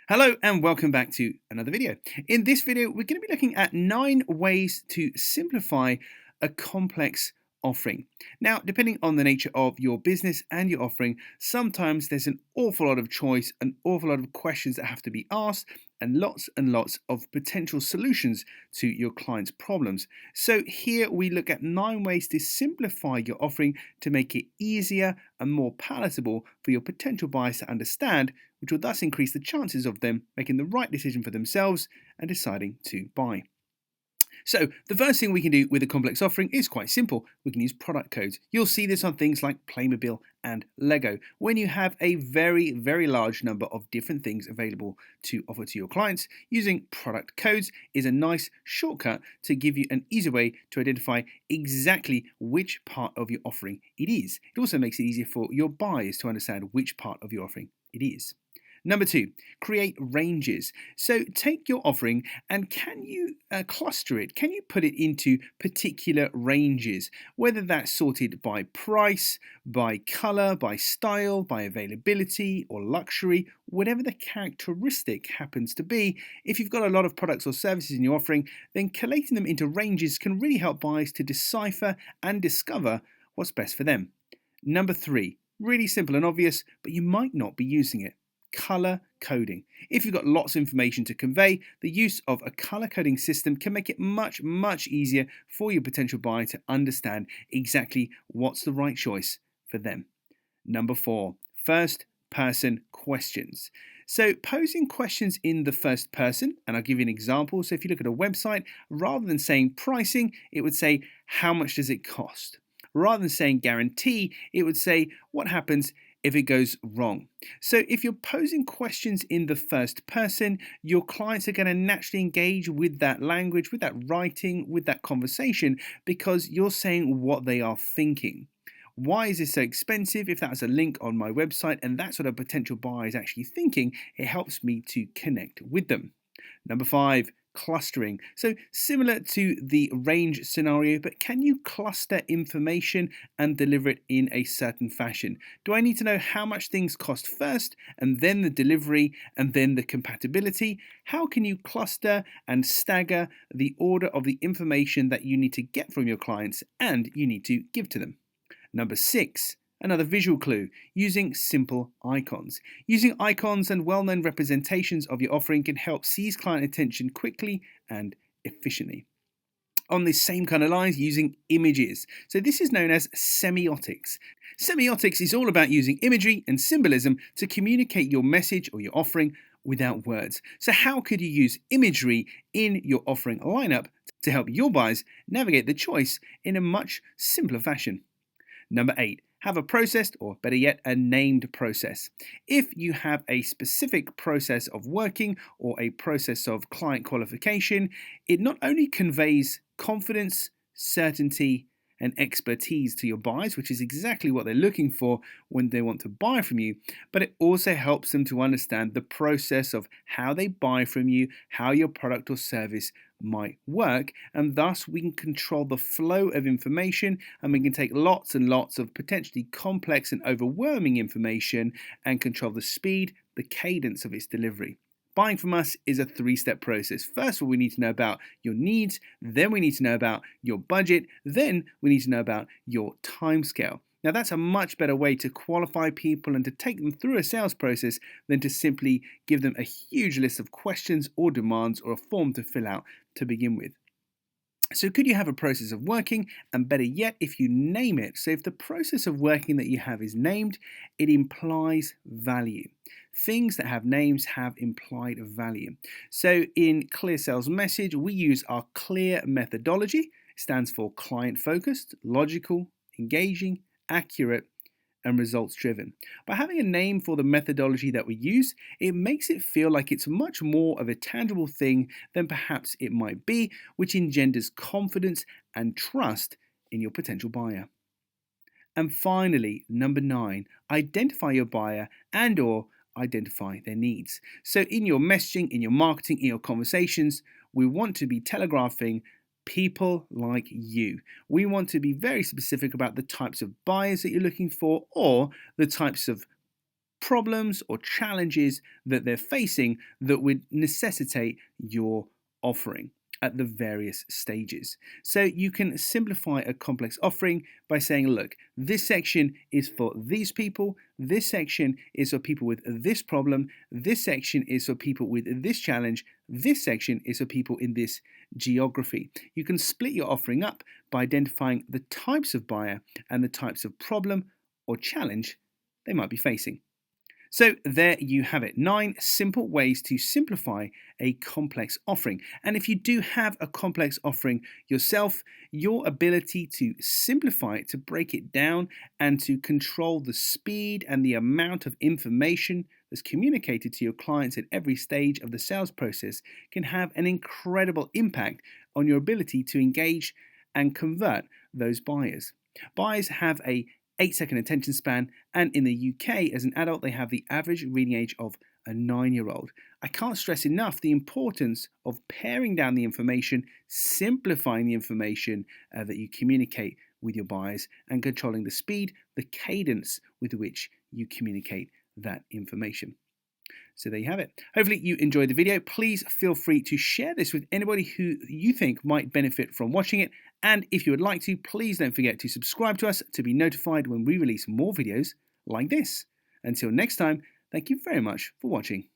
Hello and welcome back to another video. In this video, we're going to be looking at 9 ways to simplify a complex offering. Now, depending on the nature of your business and your offering, sometimes there's an awful lot of choice, an awful lot of questions that have to be asked, and lots of potential solutions to your client's problems. So here we look at 9 ways to simplify your offering to make it easier and more palatable for your potential buyers to understand, which will thus increase the chances of them making the right decision for themselves and deciding to buy. So the first thing we can do with a complex offering is quite simple. We can use product codes. You'll see this on things like Playmobil and Lego. When you have a very large number of different things available to offer to your clients, using product codes is a nice shortcut to give you an easy way to identify exactly which part of your offering it is. It also makes it easier for your buyers to understand which part of your offering it is. Number 2, create ranges. So take your offering and can you cluster it? Can you put it into particular ranges? Whether that's sorted by price, by color, by style, by availability or luxury, whatever the characteristic happens to be, if you've got a lot of products or services in your offering, then collating them into ranges can really help buyers to decipher and discover what's best for them. Number 3, really simple and obvious, but you might not be using it. Color coding. If you've got lots of information to convey, the use of a color coding system can make it much easier for your potential buyer to understand exactly what's the right choice for them. Number 4, first person questions. So posing questions in the first person, and I'll give you an example. So if you look at a website, rather than saying pricing, it would say how much does it cost? Rather than saying guarantee, it would say what happens if it goes wrong. So if you're posing questions in the first person, your clients are going to naturally engage with that language, with that writing, with that conversation, because you're saying what they are thinking. Why is this so expensive? If that's a link on my website and that's what a potential buyer is actually thinking, it helps me to connect with them. Number 5, clustering. So similar to the range scenario, but can you cluster information and deliver it in a certain fashion? Do I need to know how much things cost first and then the delivery and then the compatibility? How can you cluster and stagger the order of the information that you need to get from your clients and you need to give to them? Number 6, another visual clue, using simple icons. Using icons and well-known representations of your offering can help seize client attention quickly and efficiently. On this same kind of lines, using images. So this is known as semiotics. Semiotics is all about using imagery and symbolism to communicate your message or your offering without words. So how could you use imagery in your offering lineup to help your buyers navigate the choice in a much simpler fashion? Number 8, have a processed, or better yet, a named process. If you have a specific process of working or a process of client qualification, it not only conveys confidence, certainty, and expertise to your buyers, which is exactly what they're looking for when they want to buy from you, but it also helps them to understand the process of how they buy from you, how your product or service might work, and thus we can control the flow of information and we can take lots and lots of potentially complex and overwhelming information and control the speed, the cadence of its delivery. Buying from us is a 3-step process. First of all, we need to know about your needs, then we need to know about your budget, then we need to know about your timescale. Now that's a much better way to qualify people and to take them through a sales process than to simply give them a huge list of questions or demands or a form to fill out to begin with. So could you have a process of working, and better yet, if you name it? So if the process of working that you have is named, it implies value. Things that have names have implied value. So in Clear Sales Message, we use our CLEAR methodology. It stands for client focused, logical, engaging, accurate, and results driven. By having a name for the methodology that we use, it makes it feel like it's much more of a tangible thing than perhaps it might be, which engenders confidence and trust in your potential buyer. And finally, number 9, identify your buyer and/or identify their needs. So in your messaging, in your marketing, in your conversations, we want to be telegraphing people like you. We want to be very specific about the types of buyers that you're looking for or the types of problems or challenges that they're facing that would necessitate your offering at the various stages. So you can simplify a complex offering by saying, look, this section is for these people, this section is for people with this problem, this section is for people with this challenge, this section is for people in this geography. You can split your offering up by identifying the types of buyer and the types of problem or challenge they might be facing. So there you have it, 9 simple ways to simplify a complex offering. And if you do have a complex offering yourself, your ability to simplify it, to break it down, and to control the speed and the amount of information that's communicated to your clients at every stage of the sales process can have an incredible impact on your ability to engage and convert those buyers. Buyers have a 8-second attention span, and in the UK, as an adult, they have the average reading age of a 9-year-old. I can't stress enough the importance of paring down the information, simplifying the information that you communicate with your buyers, and controlling the speed, the cadence with which you communicate that information. So there you have it. Hopefully you enjoyed the video. Please feel free to share this with anybody who you think might benefit from watching it. And if you would like to, please don't forget to subscribe to us to be notified when we release more videos like this. Until next time, thank you very much for watching.